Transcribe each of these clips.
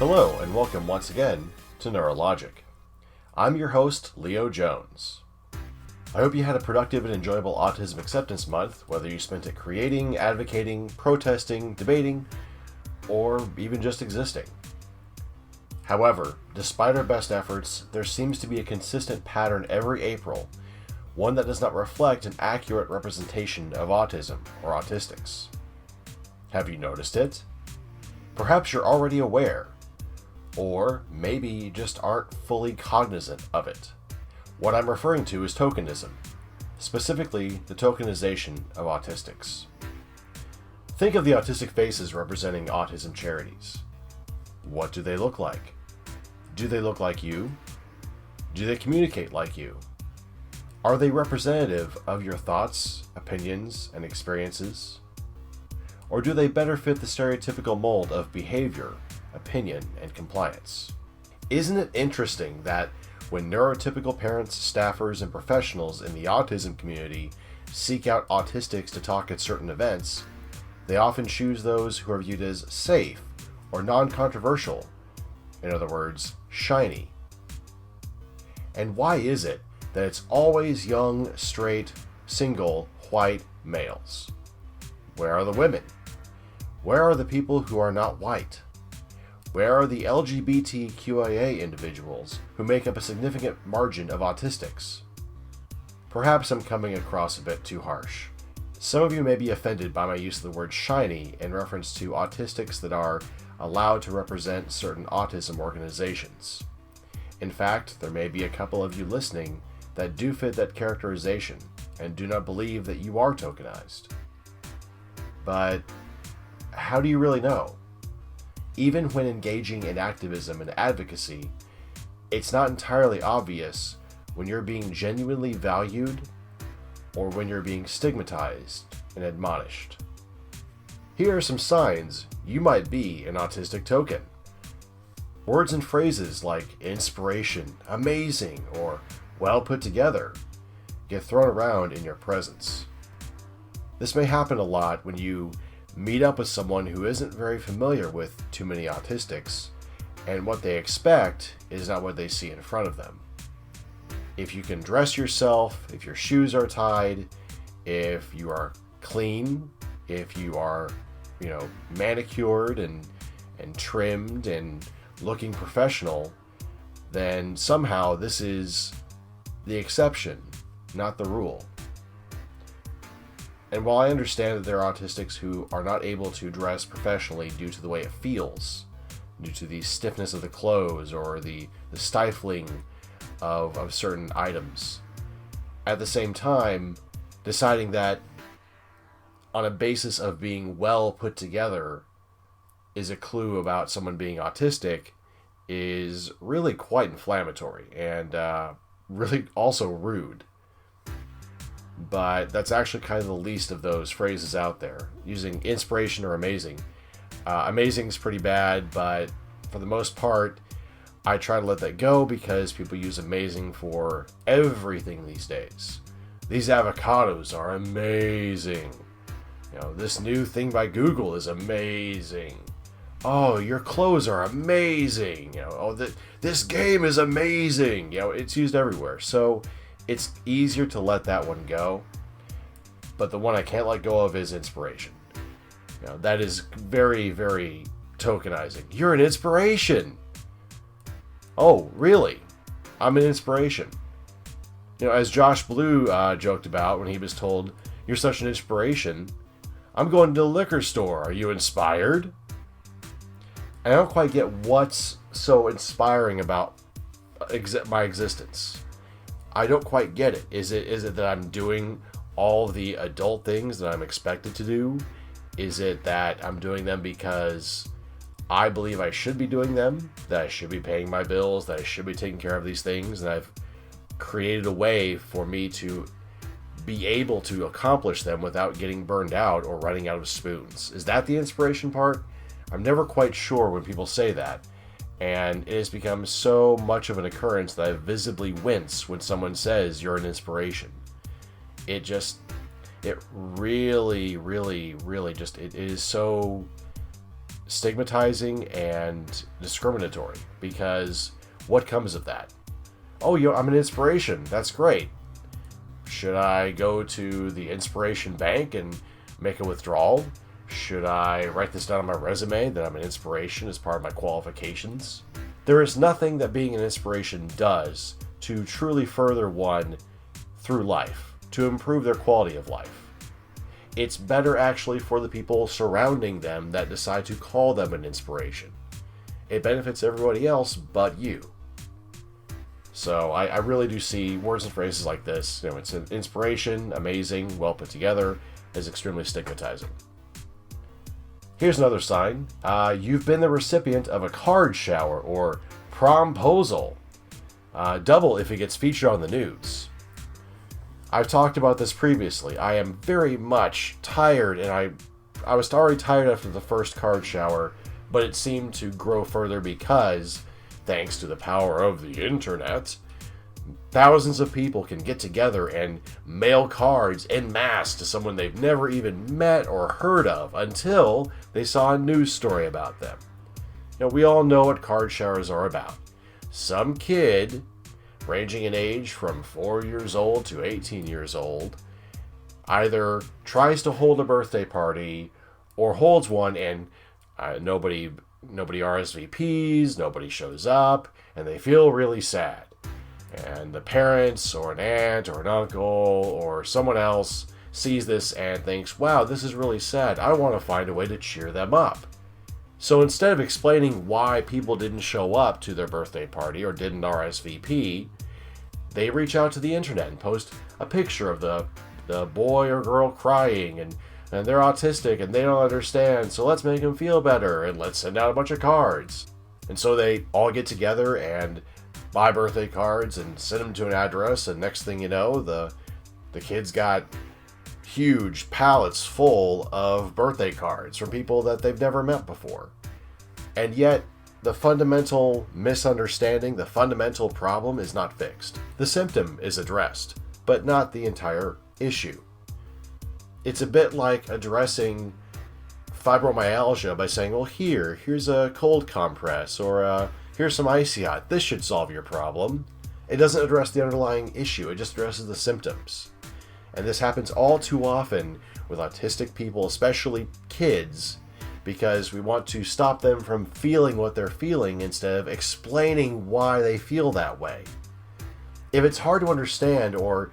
Hello, and welcome once again to Neurologic. I'm your host, Leo Jones. I hope you had a productive and enjoyable Autism Acceptance Month, whether you spent it creating, advocating, protesting, debating, or even just existing. However, despite our best efforts, there seems to be a consistent pattern every April, one that does not reflect an accurate representation of autism or autistics. Have you noticed it? Perhaps you're already aware, or maybe you just aren't fully cognizant of it. What I'm referring to is tokenism, specifically the tokenization of autistics. Think of the autistic faces representing autism charities. What do they look like? Do they look like you? Do they communicate like you? Are they representative of your thoughts, opinions, and experiences? Or do they better fit the stereotypical mold of behavior, opinion, and compliance? Isn't it interesting that when neurotypical parents, staffers, and professionals in the autism community seek out autistics to talk at certain events, they often choose those who are viewed as safe or non-controversial, in other words, shiny? And why is it that it's always young, straight, single, white males? Where are the women? Where are the people who are not white? Where are the LGBTQIA individuals who make up a significant margin of autistics? Perhaps I'm coming across a bit too harsh. Some of you may be offended by my use of the word shiny in reference to autistics that are allowed to represent certain autism organizations. In fact, there may be a couple of you listening that do fit that characterization and do not believe that you are tokenized. But how do you really know? Even when engaging in activism and advocacy, it's not entirely obvious when you're being genuinely valued or when you're being stigmatized and admonished. Here are some signs you might be an autistic token. Words and phrases like inspiration, amazing, or well put together get thrown around in your presence. This may happen a lot when you meet up with someone who isn't very familiar with too many autistics, and what they expect is not what they see in front of them. If you can dress yourself, if your shoes are tied, if you are clean, if you are, manicured and trimmed and looking professional, then somehow this is the exception, not the rule. And while I understand that there are autistics who are not able to dress professionally due to the way it feels, due to the stiffness of the clothes or the stifling of certain items, at the same time, deciding that on a basis of being well put together is a clue about someone being autistic is really quite inflammatory and really also rude. But that's actually kind of the least of those phrases out there. Using inspiration or amazing. Amazing is pretty bad, but for the most part, I try to let that go because people use amazing for everything these days. These avocados are amazing. This new thing by Google is amazing. Oh, your clothes are amazing. This game is amazing. It's used everywhere. So it's easier to let that one go, but the one I can't let go of is inspiration. That is very, very tokenizing. You're an inspiration. Oh, really? I'm an inspiration. As Josh Blue joked about when he was told, "You're such an inspiration. I'm going to the liquor store. Are you inspired?" And I don't quite get what's so inspiring about my existence. I don't quite get it. Is it that I'm doing all the adult things that I'm expected to do? Is it that I'm doing them because I believe I should be doing them, that I should be paying my bills, that I should be taking care of these things, and I've created a way for me to be able to accomplish them without getting burned out or running out of spoons? Is that the inspiration part? I'm never quite sure when people say that. And it has become so much of an occurrence that I visibly wince when someone says you're an inspiration. It really, really, really just, it is so stigmatizing and discriminatory, because what comes of that? Oh, I'm an inspiration. That's great. Should I go to the inspiration bank and make a withdrawal? Should I write this down on my resume that I'm an inspiration as part of my qualifications? There is nothing that being an inspiration does to truly further one through life, to improve their quality of life. It's better actually for the people surrounding them that decide to call them an inspiration. It benefits everybody else but you. So I really do see words and phrases like this, it's an inspiration, amazing, well put together, is extremely stigmatizing. Here's another sign. You've been the recipient of a card shower or promposal. Double if it gets featured on the news. I've talked about this previously. I am very much tired, and I was already tired after the first card shower, but it seemed to grow further because, thanks to the power of the internet, thousands of people can get together and mail cards en masse to someone they've never even met or heard of until they saw a news story about them. We all know what card showers are about. Some kid, ranging in age from 4 years old to 18 years old, either tries to hold a birthday party or holds one and nobody RSVPs, nobody shows up, and they feel really sad. And the parents or an aunt or an uncle or someone else sees this and thinks, wow, this is really sad. I want to find a way to cheer them up. So instead of explaining why people didn't show up to their birthday party or didn't RSVP, they reach out to the internet and post a picture of the boy or girl crying and they're autistic and they don't understand, so let's make them feel better and let's send out a bunch of cards. And so they all get together and buy birthday cards and send them to an address, and next thing you know, the kids got huge pallets full of birthday cards from people that they've never met before. And yet, the fundamental misunderstanding, the fundamental problem is not fixed. The symptom is addressed, but not the entire issue. It's a bit like addressing fibromyalgia by saying, well, here's a cold compress, or here's some icy hot. This should solve your problem. It doesn't address the underlying issue. It just addresses the symptoms. And this happens all too often with autistic people, especially kids, because we want to stop them from feeling what they're feeling instead of explaining why they feel that way. If it's hard to understand or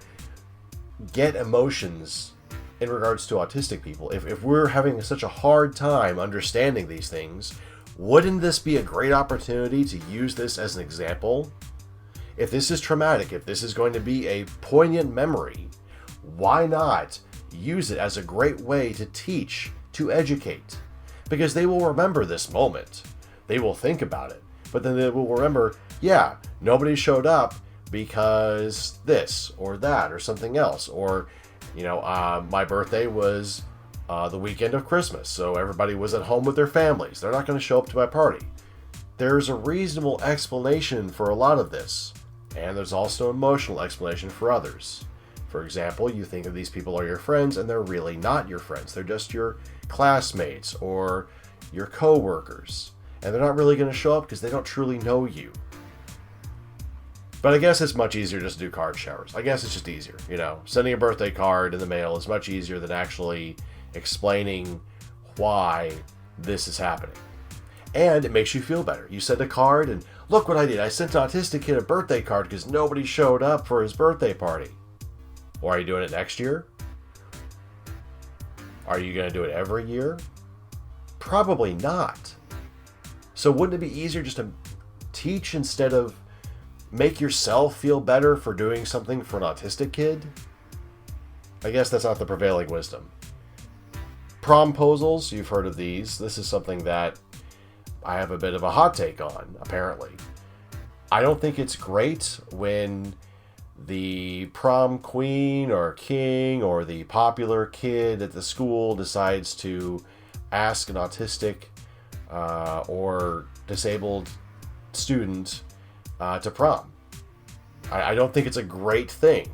get emotions in regards to autistic people, if we're having such a hard time understanding these things, wouldn't this be a great opportunity to use this as an example? If this is traumatic, if this is going to be a poignant memory, why not use it as a great way to teach, to educate? Because they will remember this moment. They will think about it. But then they will remember, yeah, nobody showed up because this or that or something else. Or, my birthday was the weekend of Christmas, so everybody was at home with their families. They're not going to show up to my party. There's a reasonable explanation for a lot of this, and there's also an emotional explanation for others. For example, you think of these people are your friends, and they're really not your friends. They're just your classmates or your co-workers, and they're not really going to show up because they don't truly know you. But I guess it's much easier just to do card showers. I guess it's just easier, Sending a birthday card in the mail is much easier than actually explaining why this is happening. And it makes you feel better. You send a card and, look what I did. I sent an autistic kid a birthday card because nobody showed up for his birthday party. Or are you doing it next year? Are you going to do it every year? Probably not. So wouldn't it be easier just to teach instead of make yourself feel better for doing something for an autistic kid? I guess that's not the prevailing wisdom. Promposals, you've heard of these. This is something that I have a bit of a hot take on, apparently. I don't think it's great when the prom queen or king or the popular kid at the school decides to ask an autistic or disabled student to prom. I don't think it's a great thing.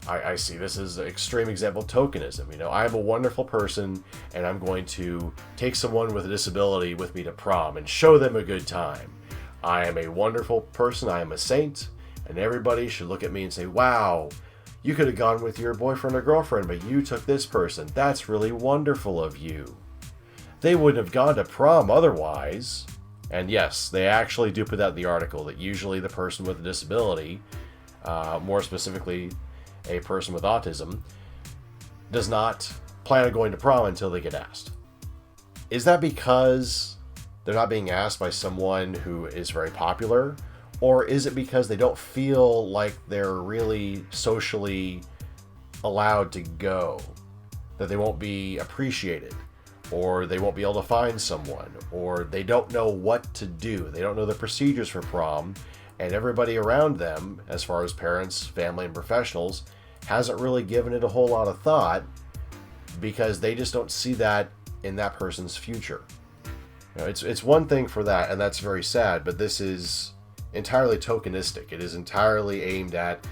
I see this as an extreme example of tokenism. I am a wonderful person, and I'm going to take someone with a disability with me to prom and show them a good time. I am a wonderful person, I am a saint, and everybody should look at me and say, wow, you could have gone with your boyfriend or girlfriend, but you took this person. That's really wonderful of you. They wouldn't have gone to prom otherwise. And yes, they actually do put that in the article, that usually the person with a disability, more specifically a person with autism, does not plan on going to prom until they get asked. Is that because they're not being asked by someone who is very popular? Or is it because they don't feel like they're really socially allowed to go? That they won't be appreciated? Or they won't be able to find someone? Or they don't know what to do? They don't know the procedures for prom, and everybody around them, as far as parents, family, and professionals, hasn't really given it a whole lot of thought because they just don't see that in that person's future. It's one thing for that, and that's very sad, but this is entirely tokenistic. It is entirely aimed at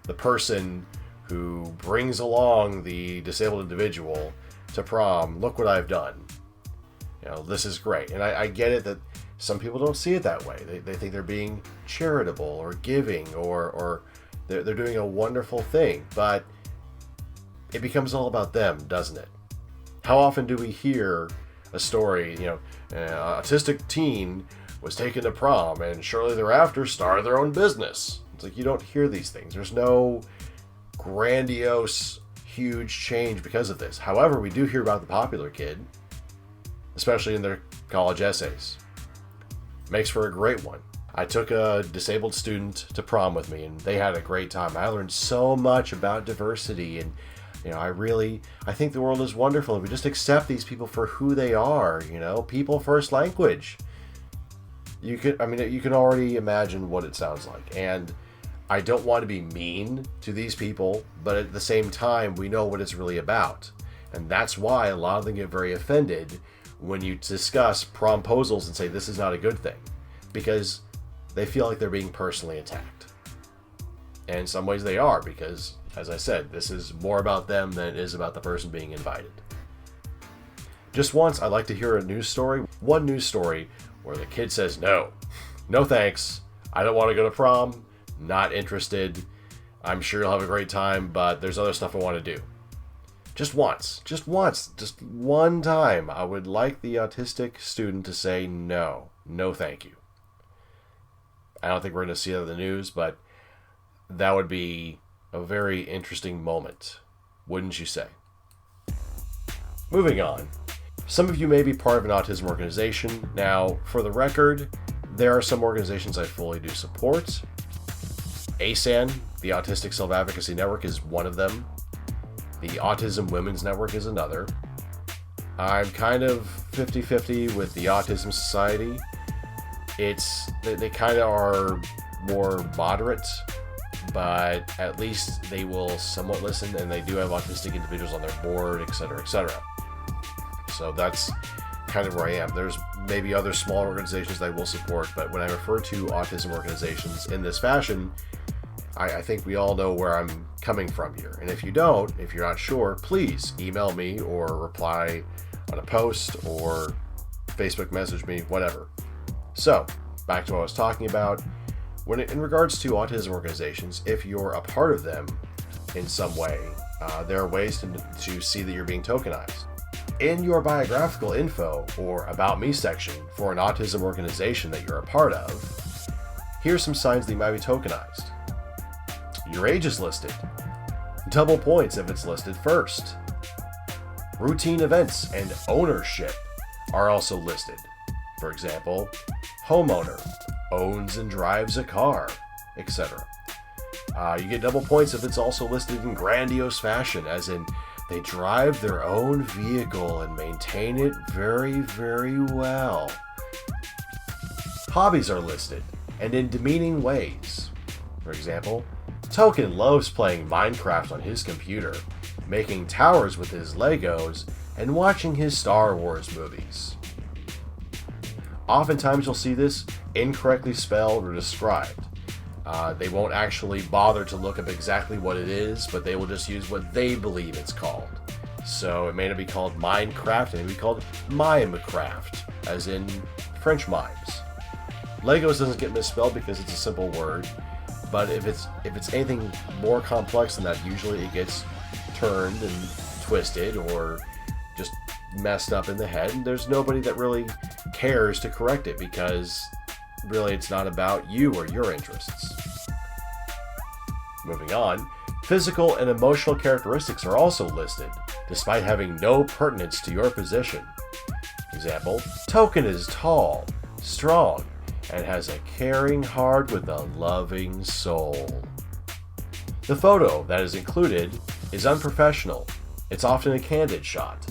the person who brings along the disabled individual to prom. Look what I've done. This is great. And I get it that some people don't see it that way. They think they're being charitable or giving or they're doing a wonderful thing, but it becomes all about them, doesn't it? How often do we hear a story, an autistic teen was taken to prom and shortly thereafter started their own business? It's like, you don't hear these things. There's no grandiose, huge change because of this. However, we do hear about the popular kid, especially in their college essays. Makes for a great one. I took a disabled student to prom with me, and they had a great time. I learned so much about diversity, and I think the world is wonderful if we just accept these people for who they are. People first language. You can already imagine what it sounds like, and I don't want to be mean to these people, but at the same time, we know what it's really about, and that's why a lot of them get very offended when you discuss promposals and say this is not a good thing, because they feel like they're being personally attacked. And in some ways they are, because, as I said, this is more about them than it is about the person being invited. Just once, I'd like to hear a news story, one news story, where the kid says, no thanks, I don't want to go to prom, not interested, I'm sure you'll have a great time, but there's other stuff I want to do. Just one time, I would like the autistic student to say no thank you. I don't think we're going to see that in the news, but that would be a very interesting moment, wouldn't you say? Moving on. Some of you may be part of an autism organization. Now, for the record, there are some organizations I fully do support. ASAN, the Autistic Self-Advocacy Network, is one of them. The Autism Women's Network is another. I'm kind of 50-50 with the Autism Society. They kind of are more moderate, but at least they will somewhat listen, and they do have autistic individuals on their board, etc., etc. So that's kind of where I am. There's maybe other smaller organizations that I will support, but when I refer to autism organizations in this fashion, I think we all know where I'm coming from here. And if you don't, if you're not sure, please email me or reply on a post or Facebook message me, whatever. So, back to what I was talking about. In regards to autism organizations, if you're a part of them in some way, there are ways to see that you're being tokenized. In your biographical info or About Me section for an autism organization that you're a part of, here's some signs that you might be tokenized. Your age is listed. Double points if it's listed first. Routine events and ownership are also listed. For example, homeowner, owns and drives a car, etc. You get double points if it's also listed in grandiose fashion, as in they drive their own vehicle and maintain it very, very well. Hobbies are listed, and in demeaning ways. For example, Token loves playing Minecraft on his computer, making towers with his Legos, and watching his Star Wars movies. Oftentimes you'll see this incorrectly spelled or described. They won't actually bother to look up exactly what it is, but they will just use what they believe it's called. So it may not be called Minecraft, it may be called Mimecraft, as in French mimes. Legos doesn't get misspelled because it's a simple word, but if it's anything more complex than that, usually it gets turned and twisted or just messed up in the head, and there's nobody that really cares to correct it because really it's not about you or your interests. Moving on, physical and emotional characteristics are also listed, despite having no pertinence to your position. Example, Token is tall, strong, and has a caring heart with a loving soul. The photo that is included is unprofessional. It's often a candid shot.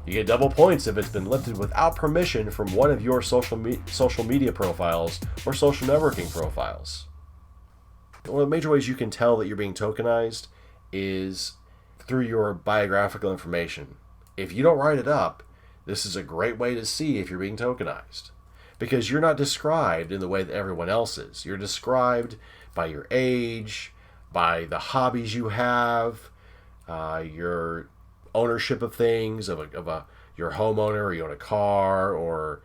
You get double points if it's been lifted without permission from one of your social media profiles or social networking profiles. One of the major ways you can tell that you're being tokenized is through your biographical information. If you don't write it up, this is a great way to see if you're being tokenized. Because you're not described in the way that everyone else is. You're described by your age, by the hobbies you have, your ownership of things, you're a homeowner, or you own a car, or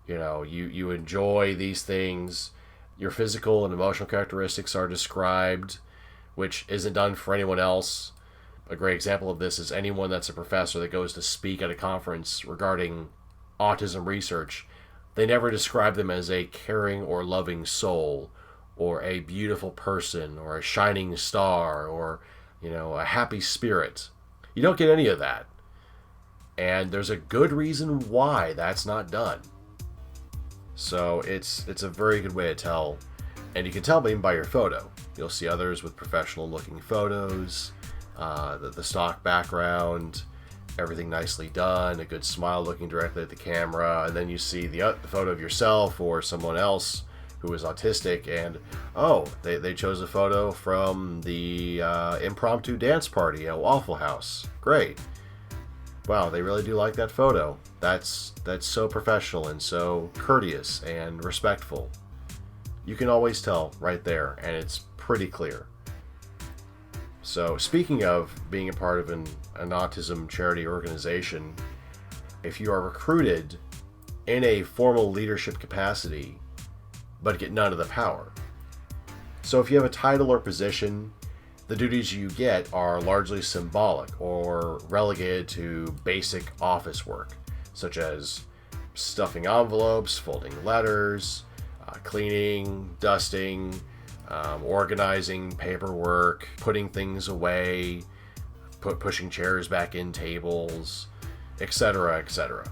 you enjoy these things. Your physical and emotional characteristics are described, which isn't done for anyone else. A great example of this is anyone that's a professor that goes to speak at a conference regarding autism research. They never describe them as a caring or loving soul, or a beautiful person, or a shining star, or a happy spirit. You don't get any of that. And there's a good reason why that's not done. So it's a very good way to tell. And you can tell even by your photo. You'll see others with professional looking photos, the stock background, everything nicely done, a good smile looking directly at the camera, and then you see the photo of yourself or someone else who is autistic, and they chose a photo from the impromptu dance party at Waffle House. Great. Wow, they really do like that photo. That's so professional and so courteous and respectful. You can always tell right there, and it's pretty clear. So speaking of being a part of an autism charity organization, if you are recruited in a formal leadership capacity, but get none of the power. So if you have a title or position, the duties you get are largely symbolic or relegated to basic office work, such as stuffing envelopes, folding letters, cleaning, dusting, organizing paperwork, putting things away, pushing chairs back in tables, etc., etc.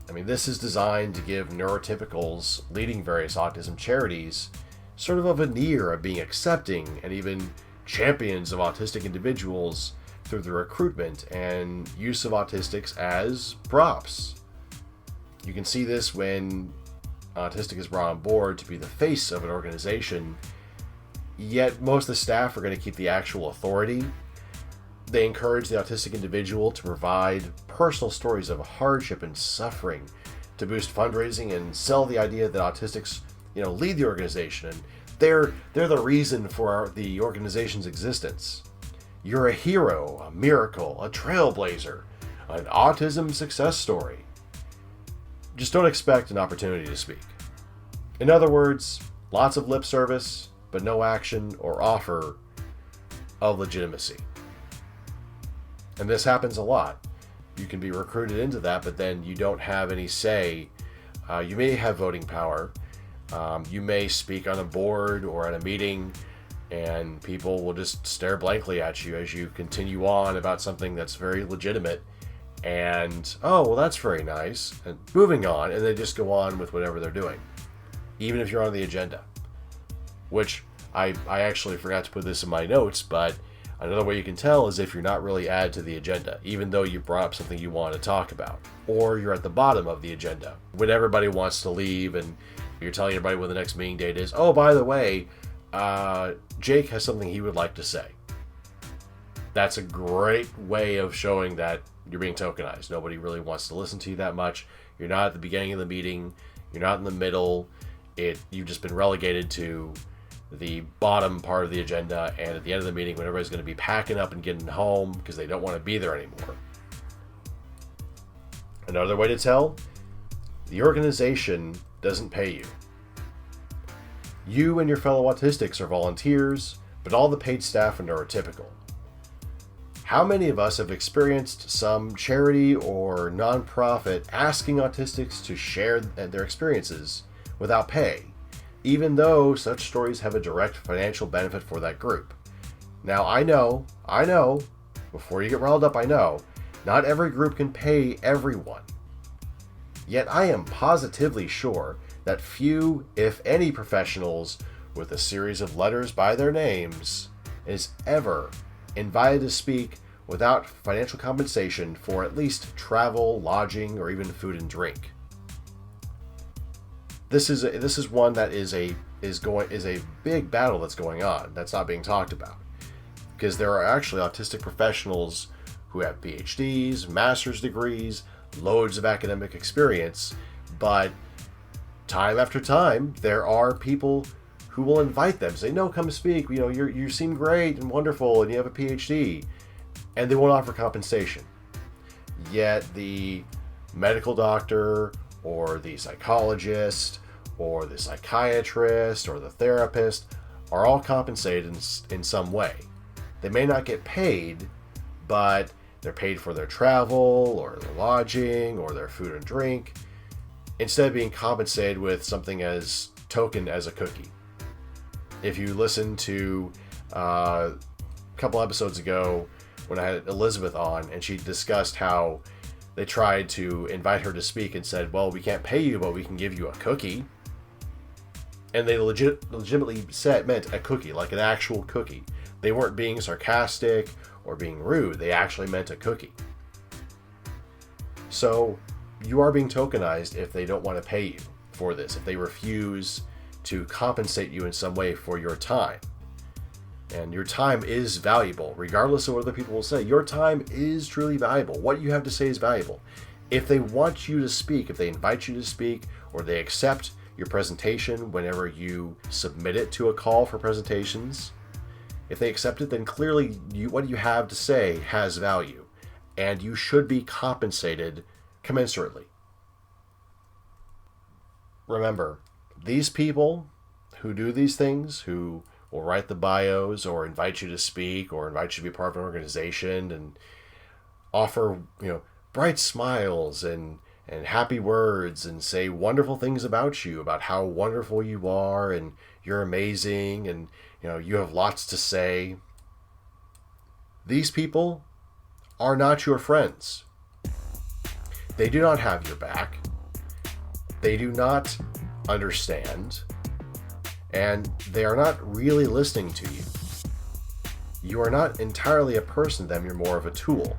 I mean, this is designed to give neurotypicals leading various autism charities sort of a veneer of being accepting and even champions of autistic individuals through the recruitment and use of autistics as props. You can see this when Autistic is brought on board to be the face of an organization, yet most of the staff are going to keep the actual authority. They encourage the autistic individual to provide personal stories of hardship and suffering to boost fundraising and sell the idea that autistics, lead the organization and they're the reason for the organization's existence. You're a hero, a miracle, a trailblazer, an autism success story. Just don't expect an opportunity to speak. In other words, lots of lip service, but no action or offer of legitimacy. And this happens a lot. You can be recruited into that, but then you don't have any say. You may have voting power. You may speak on a board or at a meeting, and people will just stare blankly at you as you continue on about something that's very legitimate. And, that's very nice. And moving on, and they just go on with whatever they're doing, even if you're on the agenda. Which, I actually forgot to put this in my notes, but another way you can tell is if you're not really added to the agenda, even though you brought up something you want to talk about. Or you're at the bottom of the agenda, when everybody wants to leave and you're telling everybody when the next meeting date is. Oh, by the way, Jake has something he would like to say. That's a great way of showing that you're being tokenized. Nobody really wants to listen to you that much. You're not at the beginning of the meeting. You're not in the middle. you've just been relegated to the bottom part of the agenda, and at the end of the meeting, when everybody's going to be packing up and getting home because they don't want to be there anymore. Another way to tell, the organization doesn't pay you. You and your fellow autistics are volunteers, but all the paid staff are neurotypical. How many of us have experienced some charity or nonprofit asking autistics to share their experiences without pay, even though such stories have a direct financial benefit for that group? Now, I know, before you get riled up, I know, not every group can pay everyone. Yet I am positively sure that few, if any, professionals with a series of letters by their names is ever invited to speak without financial compensation for at least travel, lodging, or even food and drink. This is one that is a big battle that's going on that's not being talked about, because there are actually autistic professionals who have PhDs, master's degrees, loads of academic experience, but time after time there are people who will invite them, say, no, come speak, you seem great and wonderful and you have a PhD, and they won't offer compensation. Yet the medical doctor or the psychologist or the psychiatrist or the therapist are all compensated in some way. They may not get paid, but they're paid for their travel or their lodging or their food and drink, instead of being compensated with something as token as a cookie. If you listen to a couple episodes ago when I had Elizabeth on, and she discussed how they tried to invite her to speak and said, well, we can't pay you, but we can give you a cookie. And they legitimately meant a cookie, like an actual cookie. They weren't being sarcastic or being rude. They actually meant a cookie. So you are being tokenized if they don't want to pay you for this, if they refuse to compensate you in some way for your time. And your time is valuable, regardless of what other people will say. Your time is truly valuable. What you have to say is valuable. If they want you to speak, if they invite you to speak, or they accept your presentation whenever you submit it to a call for presentations, if they accept it, then clearly what you have to say has value, and you should be compensated commensurately. Remember, these people who do these things, who will write the bios or invite you to speak or invite you to be part of an organization and offer, bright smiles and happy words and say wonderful things about you, about how wonderful you are and you're amazing and you have lots to say. These people are not your friends. They do not have your back. They do not understand, and they are not really listening to you. You are not entirely a person to them, you're more of a tool.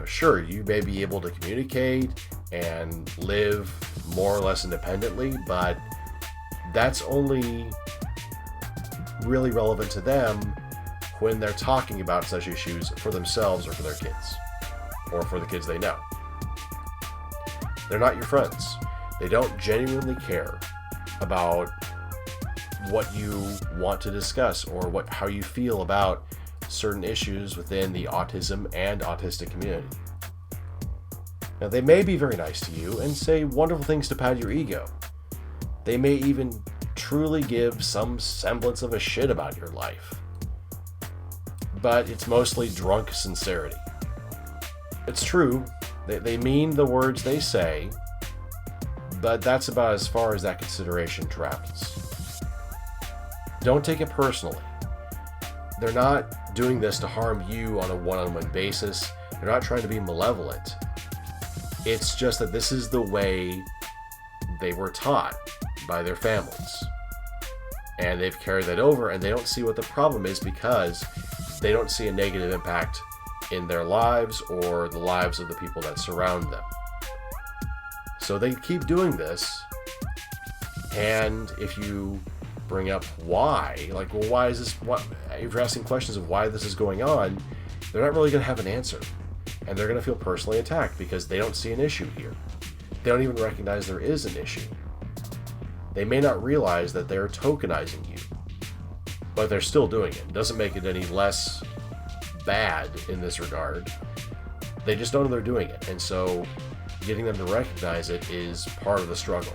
Sure, you may be able to communicate and live more or less independently, but that's only really relevant to them when they're talking about such issues for themselves or for their kids, or for the kids they know. They're not your friends. They don't genuinely care about what you want to discuss or how you feel about certain issues within the autism and autistic community. Now, they may be very nice to you and say wonderful things to pat your ego. They may even truly give some semblance of a shit about your life. But it's mostly drunk sincerity. It's true, they mean the words they say, but that's about as far as that consideration travels. Don't take it personally. They're not doing this to harm you on a one-on-one basis. They're not trying to be malevolent. It's just that this is the way they were taught by their families. And they've carried that over, and they don't see what the problem is because they don't see a negative impact in their lives or the lives of the people that surround them. So they keep doing this, and if you bring up why, why is this, if you're asking questions of why this is going on, they're not really going to have an answer. And they're going to feel personally attacked because they don't see an issue here. They don't even recognize there is an issue. They may not realize that they're tokenizing you, but they're still doing it. It doesn't make it any less bad in this regard. They just don't know they're doing it. And so getting them to recognize it is part of the struggle.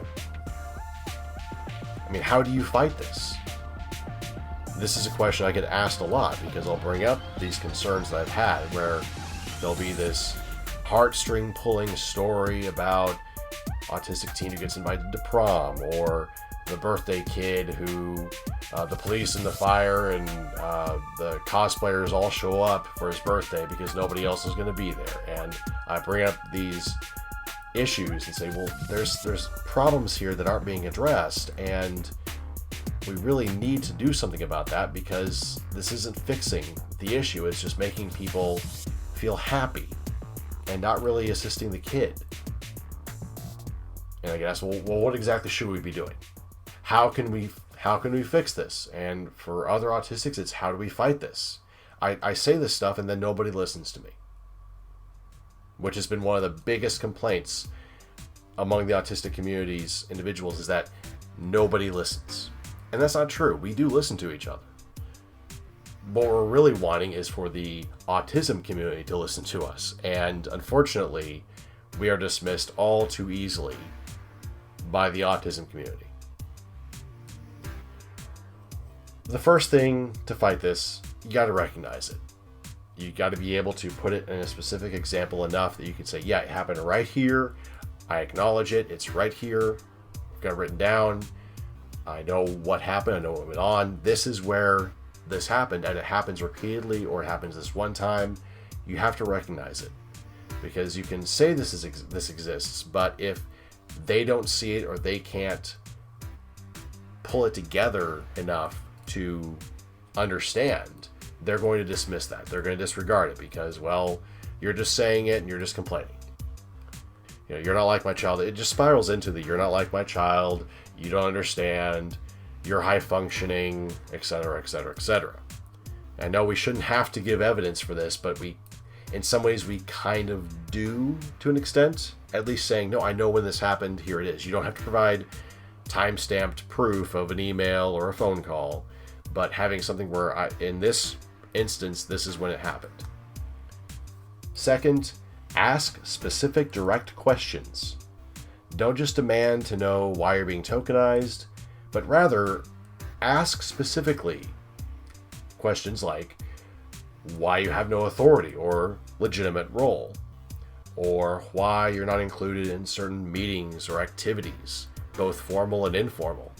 I mean, how do you fight this? This is a question I get asked a lot because I'll bring up these concerns that I've had where there'll be this heartstring pulling story about autistic teen who gets invited to prom, or the birthday kid who the police and the fire and the cosplayers all show up for his birthday because nobody else is going to be there. And I bring up these issues and say, well, there's problems here that aren't being addressed, and we really need to do something about that because this isn't fixing the issue. It's just making people feel happy and not really assisting the kid. And I get asked, well, what exactly should we be doing? How can we fix this? And for other autistics, it's how do we fight this? I say this stuff and then nobody listens to me, which has been one of the biggest complaints among the autistic community's individuals, is that nobody listens. And that's not true. We do listen to each other. What we're really wanting is for the autism community to listen to us. And unfortunately, we are dismissed all too easily by the autism community. The first thing to fight this, you got to recognize it. You got to be able to put it in a specific example enough that you can say, yeah, it happened right here. I acknowledge it. It's right here. I've got it written down. I know what happened. I know what went on. This is where this happened, and it happens repeatedly, or it happens this one time. You have to recognize it, because you can say this exists, but if they don't see it or they can't pull it together enough to understand, they're going to dismiss that. They're going to disregard it because, well, you're just saying it and you're just complaining. You know, you're not like my child. It just spirals into the you're not like my child, you don't understand, you're high functioning, etc., etc., etc. I know we shouldn't have to give evidence for this, but in some ways we kind of do to an extent, at least saying, no, I know when this happened, here it is. You don't have to provide time-stamped proof of an email or a phone call, but having something where, in this instance, this is when it happened. Second, ask specific direct questions. Don't just demand to know why you're being tokenized, but rather ask specifically questions like why you have no authority or legitimate role, or why you're not included in certain meetings or activities, both formal and informal.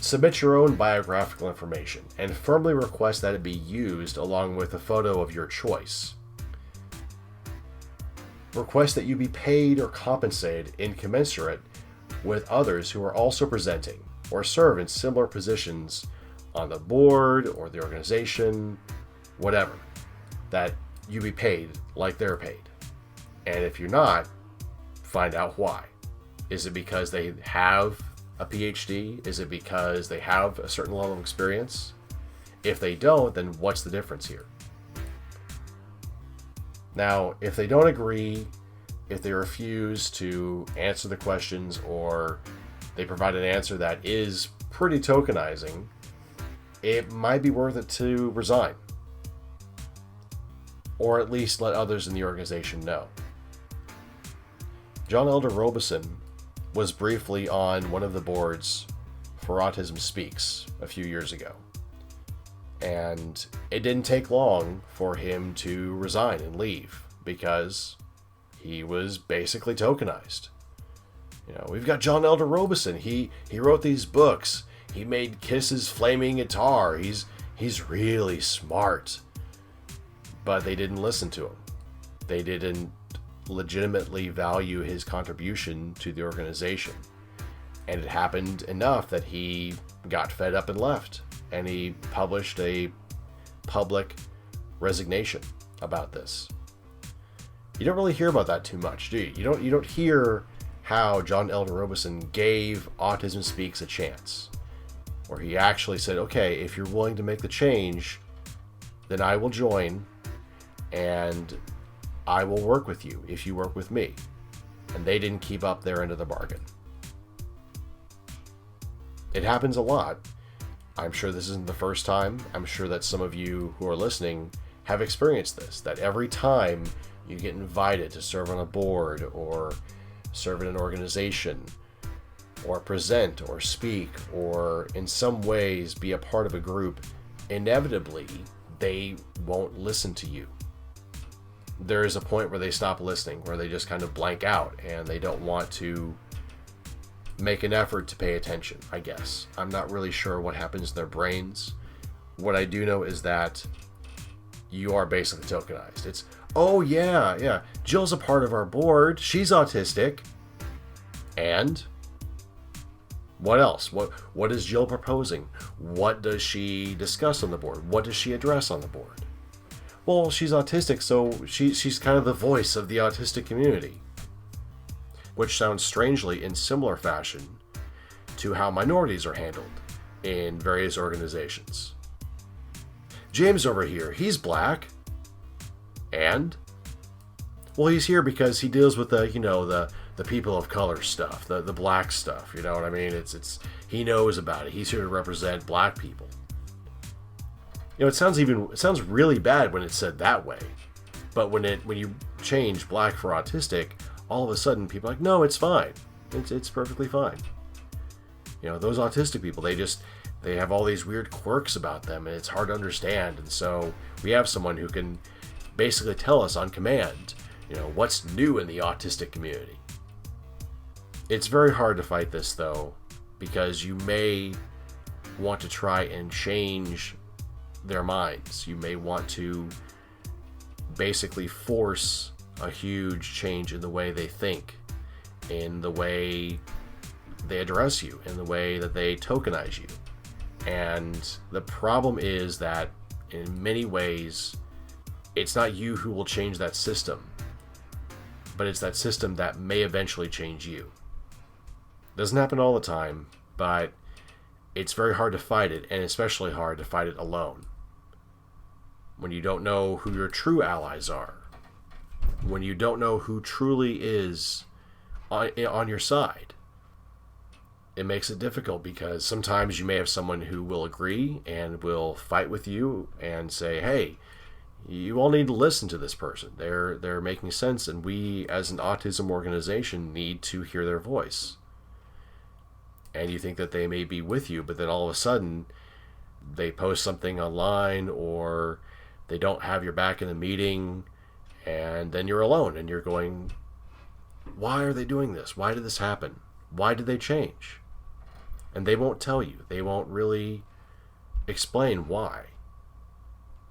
Submit your own biographical information and firmly request that it be used along with a photo of your choice. Request that you be paid or compensated incommensurate with others who are also presenting or serve in similar positions on the board or the organization, whatever, that you be paid like they're paid. And if you're not, find out why. Is it because they have a PhD? Is it because they have a certain level of experience? If they don't, then what's the difference here? Now, if they don't agree, if they refuse to answer the questions, or they provide an answer that is pretty tokenizing, it might be worth it to resign. Or at least let others in the organization know. John Elder Robeson was briefly on one of the boards for Autism Speaks a few years ago. And it didn't take long for him to resign and leave because he was basically tokenized. You know, we've got John Elder Robeson. He wrote these books. He made Kiss's Flaming Guitar. He's really smart. But they didn't listen to him. They didn't legitimately value his contribution to the organization. And it happened enough that he got fed up and left. And he published a public resignation about this. You don't really hear about that too much, do you? You don't hear how John Elder Robeson gave Autism Speaks a chance. Where he actually said, okay, if you're willing to make the change, then I will join and I will work with you if you work with me. And they didn't keep up their end of the bargain. It happens a lot. I'm sure this isn't the first time. I'm sure that some of you who are listening have experienced this, that every time you get invited to serve on a board or serve in an organization or present or speak or in some ways be a part of a group, inevitably they won't listen to you. There is a point where they stop listening, where they just kind of blank out and they don't want to make an effort to pay attention, I guess. I'm not really sure what happens in their brains. What I do know is that you are basically tokenized. It's, oh yeah, Jill's a part of our board. She's autistic. And what else? What is Jill proposing? What does she discuss on the board? What does she address on the board? Well, she's autistic, so she's kind of the voice of the autistic community. Which sounds strangely in similar fashion to how minorities are handled in various organizations. James over here, he's black. And? Well, he's here because he deals with the people of color stuff, the black stuff, you know what I mean? It's he knows about it. He's here to represent black people. You know, it sounds really bad when it's said that way. But when you change black for autistic, all of a sudden people are like, no, it's fine. It's perfectly fine. You know, those autistic people, they have all these weird quirks about them and it's hard to understand. And so we have someone who can basically tell us on command, you know, what's new in the autistic community. It's very hard to fight this though, because you may want to try and change their minds. You may want to basically force a huge change in the way they think, in the way they address you, in the way that they tokenize you. And the problem is that in many ways, it's not you who will change that system, but it's that system that may eventually change you. Doesn't happen all the time, but it's very hard to fight it, and especially hard to fight it alone. When you don't know who your true allies are, when you don't know who truly is on your side, it makes it difficult, because sometimes you may have someone who will agree and will fight with you and say, hey, you all need to listen to this person. They're making sense, and we as an autism organization need to hear their voice. And you think that they may be with you, but then all of a sudden they post something online or they don't have your back in the meeting, and then you're alone and you're going, why are they doing this? Why did this happen? Why did they change? And they won't tell you. They won't really explain why,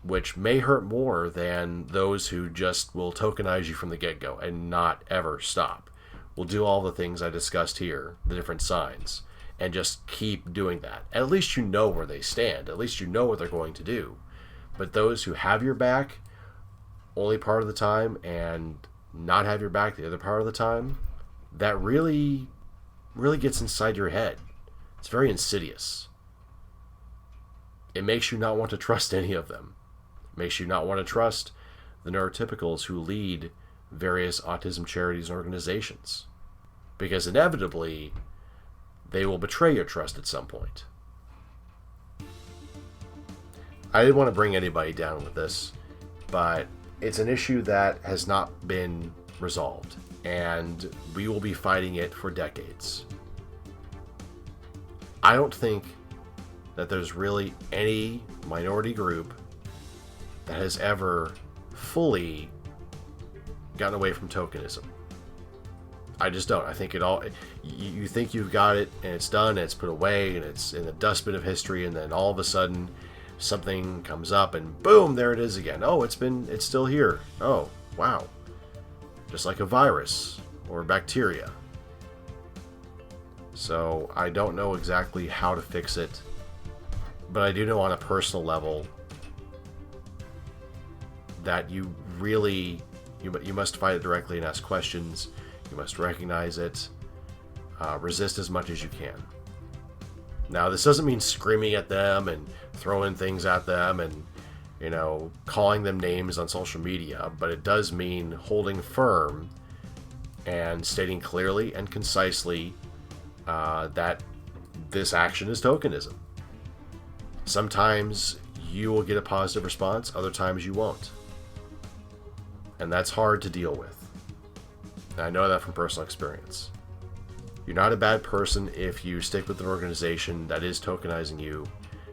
which may hurt more than those who just will tokenize you from the get-go and not ever stop. Will do all the things I discussed here, the different signs, and just keep doing that. At least you know where they stand. At least you know what they're going to do. But those who have your back only part of the time and not have your back the other part of the time, that really gets inside your head. It's very insidious. It makes you not want to trust any of them. It makes you not want to trust the neurotypicals who lead various autism charities and organizations, because inevitably they will betray your trust at some point. I didn't want to bring anybody down with this, but it's an issue that has not been resolved, and we will be fighting it for decades. I don't think that there's really any minority group that has ever fully gotten away from tokenism. I just don't. I think you think you've got it and it's done and it's put away and it's in the dustbin of history, and then all of a sudden something comes up and boom, there it is again. Oh, it's still here. Oh, wow. Just like a virus or bacteria. So I don't know exactly how to fix it, but I do know on a personal level that you must fight it directly and ask questions. You must recognize it, resist as much as you can. Now, this doesn't mean screaming at them and throwing things at them and, calling them names on social media, but it does mean holding firm and stating clearly and concisely that this action is tokenism. Sometimes you will get a positive response, other times you won't. And that's hard to deal with. And I know that from personal experience. You're not a bad person if you stick with an organization that is tokenizing you,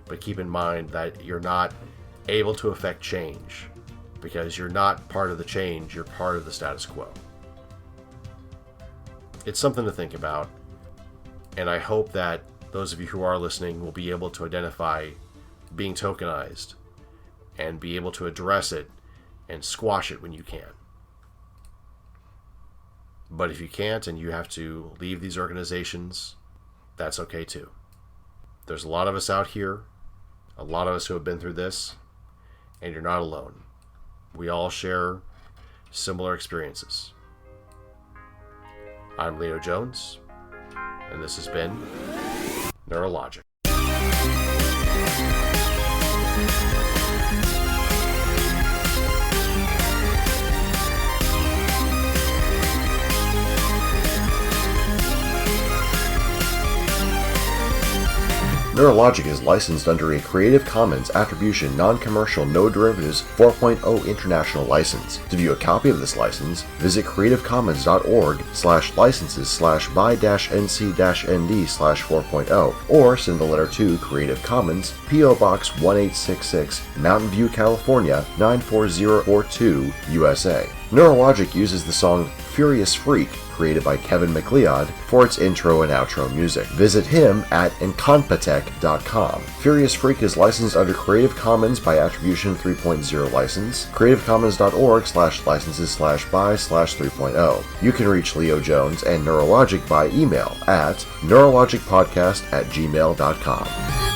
but keep in mind that you're not able to affect change because you're not part of the change, you're part of the status quo. It's something to think about, and I hope that those of you who are listening will be able to identify being tokenized and be able to address it and squash it when you can. But if you can't and you have to leave these organizations, that's okay too. There's a lot of us out here, a lot of us who have been through this, and you're not alone. We all share similar experiences. I'm Leo Jones, and this has been Neurologic. Neurologic is licensed under a Creative Commons Attribution Non-Commercial No Derivatives 4.0 International License. To view a copy of this license, visit creativecommons.org/licenses/by-nc-nd/4.0 or send the letter to Creative Commons, P.O. Box 1866, Mountain View, California 94042, USA. Neurologic uses the song Furious Freak, created by Kevin MacLeod, for its intro and outro music. Visit him at incompetech.com. Furious Freak is licensed under Creative Commons by Attribution 3.0 license, creativecommons.org/licenses/by/3.0. You can reach Leo Jones and Neurologic by email at neurologicpodcast@gmail.com.